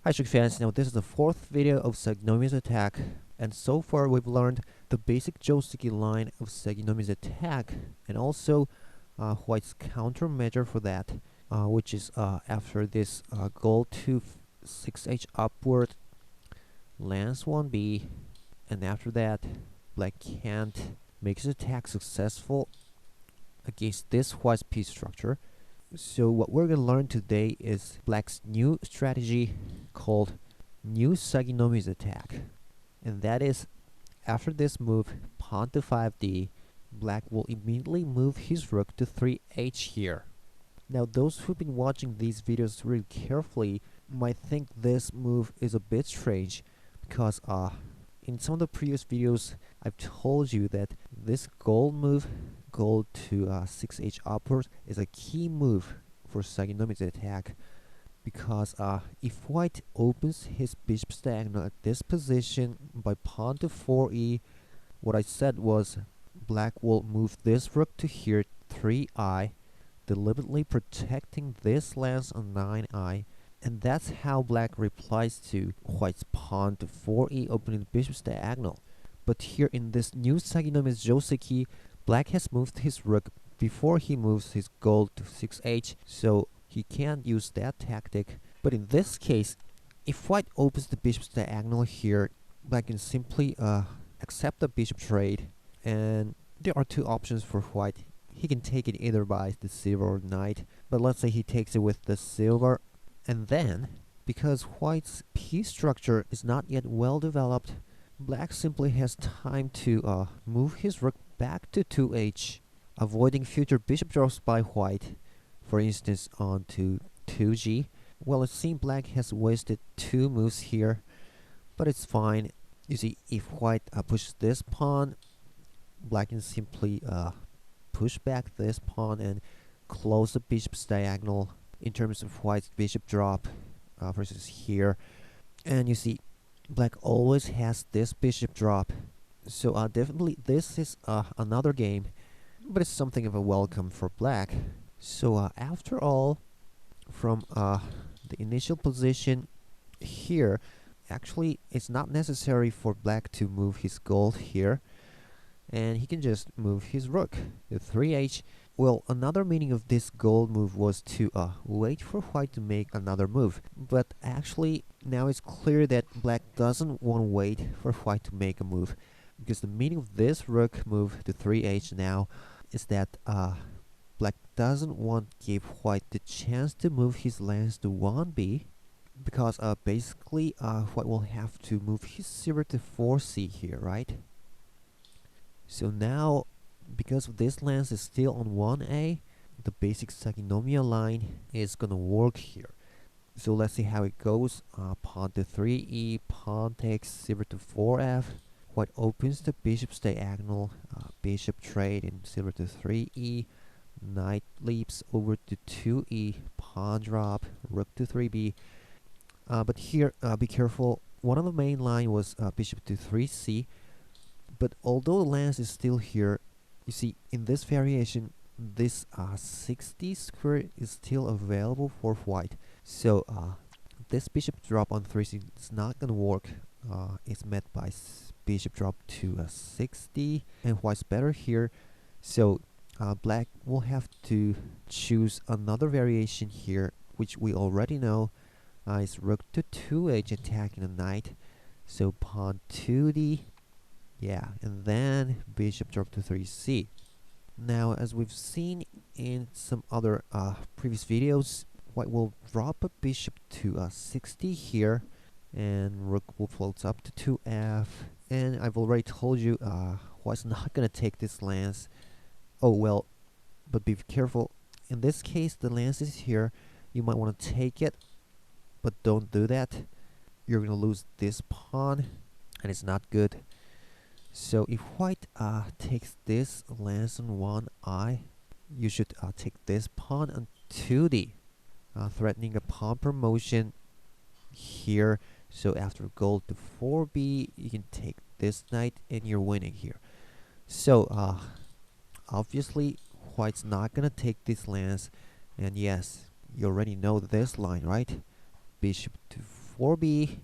Hi Shogi fans, now this is the fourth video of Saginomiya's attack, and so far we've learned the basic Jouseki line of Saginomiya's attack, and also White's countermeasure for that, which is after this gold to 6H upward, lands 1B, and after that Black can't make his attack successful against this White's piece structure. So what we're gonna learn today is Black's new strategy called New-Saginomiya's attack, and that is after this move, pawn to 5D, Black will immediately move his rook to 3H here. Now those who've been watching these videos really carefully might think this move is a bit strange, because in some of the previous videos I've told you that this gold move, gold to 6H upwards, is a key move for Saginomiya's attack, because if White opens his bishop's diagonal at this position by pawn to 4E, what I said was Black will move this rook to here 3I, deliberately protecting this lance on 9I, and that's how Black replies to White's pawn to 4E opening the bishop's diagonal. But here in this new Saginomiya Jouseki, Black has moved his rook before he moves his gold to 6H, so he can't use that tactic. But in this case, if White opens the bishop's diagonal here, Black can simply accept the bishop trade, and there are two options for White. He can take it either by the silver or knight, but let's say he takes it with the silver, and then, because White's piece structure is not yet well developed, Black simply has time to move his rook back to 2H, avoiding future bishop drops by White, for instance onto 2G. Well, it seems Black has wasted two moves here, but it's fine. You see, if White pushes this pawn, Black can simply push back this pawn and close the bishop's diagonal in terms of White's bishop drop versus here. And you see, Black always has this bishop drop, so definitely this is another game, but it's something of a welcome for Black. So after all, from the initial position here, actually it's not necessary for Black to move his gold here, and he can just move his rook to 3H. Well, another meaning of this gold move was to wait for White to make another move, but actually now it's clear that Black doesn't want to wait for White to make a move, because the meaning of this rook move to 3H now is that Black doesn't want to give White the chance to move his lance to 1B, because basically White will have to move his silver to 4C here, right? So now, because this lance is still on 1A, the basic Saginomiya line is gonna work here. So let's see how it goes. Pawn to 3E, pawn takes silver to 4F. White opens the bishop's diagonal, bishop trade in silver to 3E. Knight leaps over to 2E, pawn drop, rook to 3B. But here, be careful. One of the main line was bishop to 3C. But although the lance is still here, you see, in this variation, this 60 square is still available for White. So this bishop drop on 3C is not gonna work. It's met by bishop drop to 60, and White's better here. So Black will have to choose another variation here, which we already know is rook to 2H attacking the knight. So pawn 2D, yeah, and then bishop drop to 3C. Now, as we've seen in some other previous videos, White will drop a bishop to 60 here, and rook will float up to 2F. And I've already told you White's not gonna take this lance. Oh well, but be careful. In this case, the lance is here. You might want to take it, but don't do that. You're gonna lose this pawn, and it's not good. So if White takes this lance on 1I, you should take this pawn on 2D, threatening a pawn promotion here. So after gold to 4B, you can take this knight, and you're winning here. So obviously, White's not gonna take this lance, and yes, you already know this line, right? Bishop to 4b,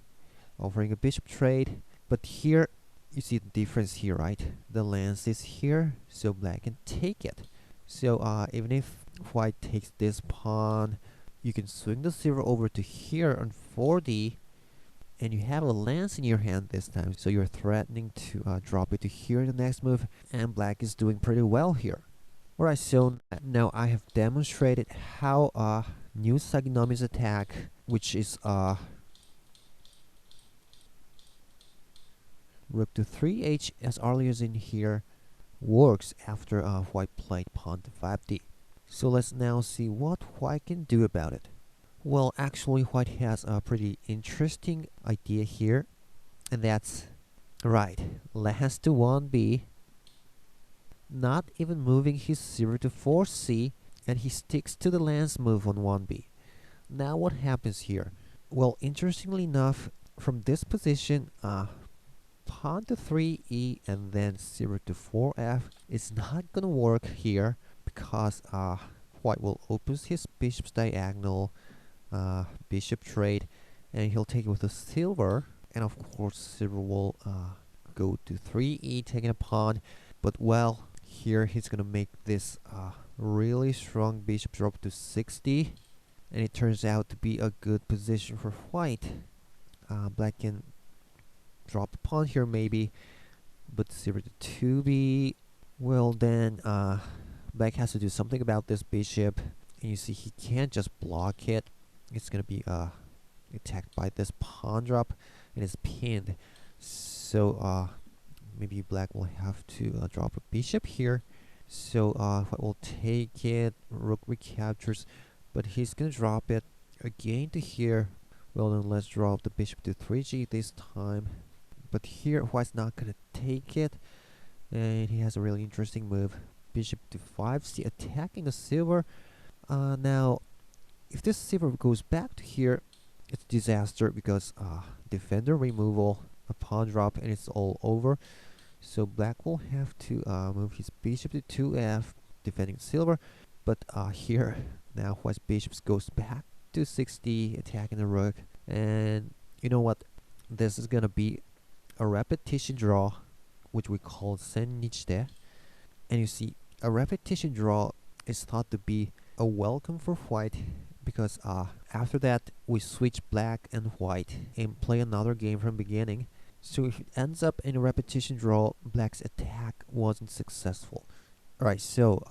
offering a bishop trade. But here, you see the difference here, right? The lance is here, so black can take it. So even if white takes this pawn, you can swing the silver over to here on 4d, and you have a lance in your hand this time, so you're threatening to drop it to here in the next move, and black is doing pretty well here. Alright, so now I have demonstrated how New-Saginomiya's attack, which is rook to 3h as early as in here, works after white played pawn to 5d. So let's now see what white can do about it. Well, actually white has a pretty interesting idea here, and that's right, lance to 1b, not even moving his silver to 4c, and he sticks to the lance move on 1b. Now what happens here? Well, interestingly enough, from this position, pawn to 3e and then silver to 4f is not gonna work here, because white will open his bishop's diagonal, bishop trade, and he'll take it with the silver, and of course silver will go to 3e, taking a pawn. But well, here he's gonna make this really strong bishop drop to 60, and it turns out to be a good position for white. Black can drop a pawn here maybe, but silver to 2b, well then black has to do something about this bishop, and you see he can't just block it. It's gonna be attacked by this pawn drop, and it's pinned. So maybe black will have to drop a bishop here. So white will take it, rook recaptures, but he's gonna drop it again to here. Well then, let's drop the bishop to 3g this time. But here white's not gonna take it, and he has a really interesting move, bishop to 5c, attacking the silver. Now if this silver goes back to here, it's disaster, because defender removal, a pawn drop, and it's all over. So black will have to move his bishop to 2f, defending silver. But here, now white's bishop goes back to 60, attacking the rook. And you know what? This is gonna be a repetition draw, which we call sennichite. And you see, a repetition draw is thought to be a welcome for white, because after that we switch black and white and play another game from beginning. So if it ends up in a repetition draw, black's attack wasn't successful. Alright, so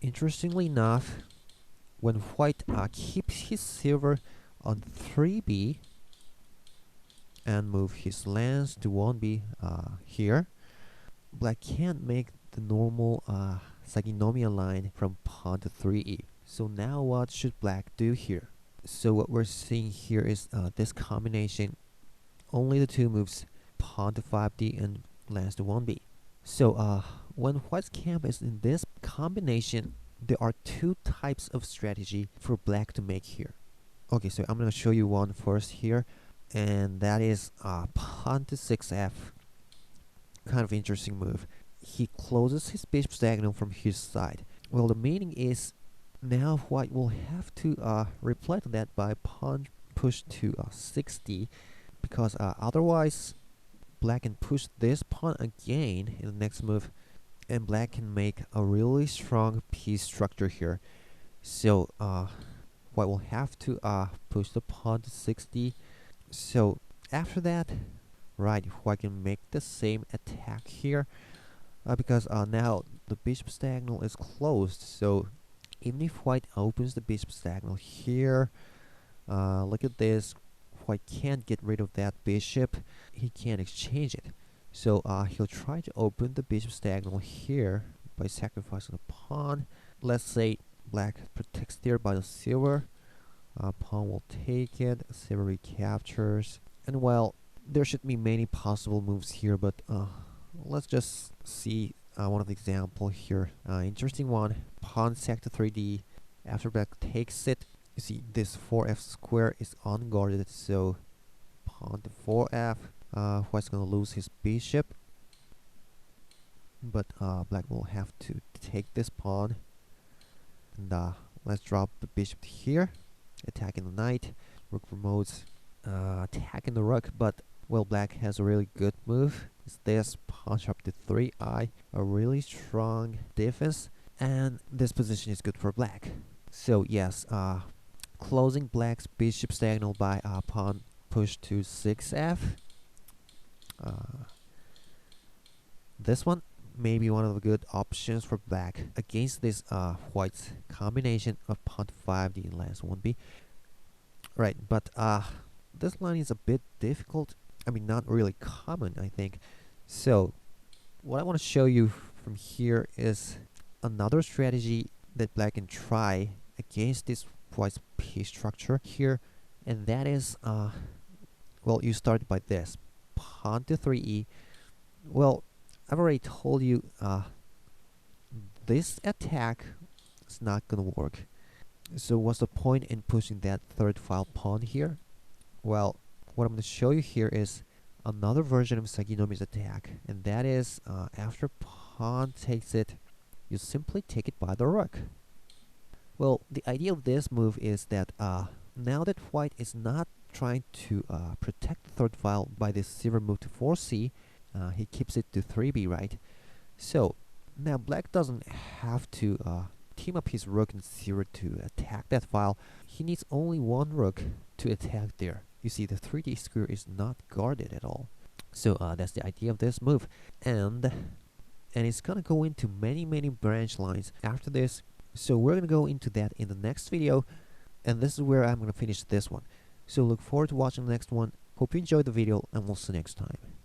interestingly enough, when white keeps his silver on 3b and move his lance to 1b here, black can't make the normal Saginomiya line from pawn to 3e. So now what should black do here? So what we're seeing here is this combination, only the two moves, pawn to 5d and lance to 1b. So when white's camp is in this combination, there are two types of strategy for black to make here. Okay, so I'm gonna show you one first here, and that is pawn to 6f. Kind of interesting move. He closes his bishop's diagonal from his side. Well, the meaning is now white will have to reply to that by pawn push to 60, because otherwise black can push this pawn again in the next move, and black can make a really strong piece structure here. So white will have to push the pawn to 60. So after that, right, white can make the same attack here, because now the bishop's diagonal is closed. So even if white opens the bishop's diagonal here, look at this, white can't get rid of that bishop, he can't exchange it. So he'll try to open the bishop's diagonal here by sacrificing a pawn. Let's say black protects there by the silver, pawn will take it, silver recaptures, and well, there should be many possible moves here, but let's just see one of the example here. Interesting one, pawn sack to 3d. After black takes it, you see this 4f square is unguarded, so pawn to 4f. White's gonna lose his bishop, but black will have to take this pawn. And let's drop the bishop here, attacking the knight. Rook promotes. attacking the rook, but well, black has a really good move. It's this punch up to 3i, a really strong defense, and this position is good for black. So yes, closing black's bishop diagonal by pawn push to 6f. This one may be one of the good options for black against this white's combination of pawn 5d and last 1b. Right, but this line is a bit difficult. I mean, not really common, I think. So, what I want to show you from here is another strategy that black can try against this white's piece structure here, and that is, well, you start by this pawn to 3e. Well, I've already told you this attack is not gonna work. So what's the point in pushing that third file pawn here? Well, what I'm gonna show you here is another version of Saginomiya's attack, and that is after pawn takes it, you simply take it by the rook. Well, the idea of this move is that now that white is not trying to protect the third file by this silver move to 4c, he keeps it to 3b, right? So now black doesn't have to team up his rook and silver to attack that file. He needs only one rook to attack there. You see, the 3d square is not guarded at all. So that's the idea of this move, and it's gonna go into many branch lines after this. So we're gonna go into that in the next video, and this is where I'm gonna finish this one. So look forward to watching the next one. Hope you enjoyed the video, and we'll see you next time.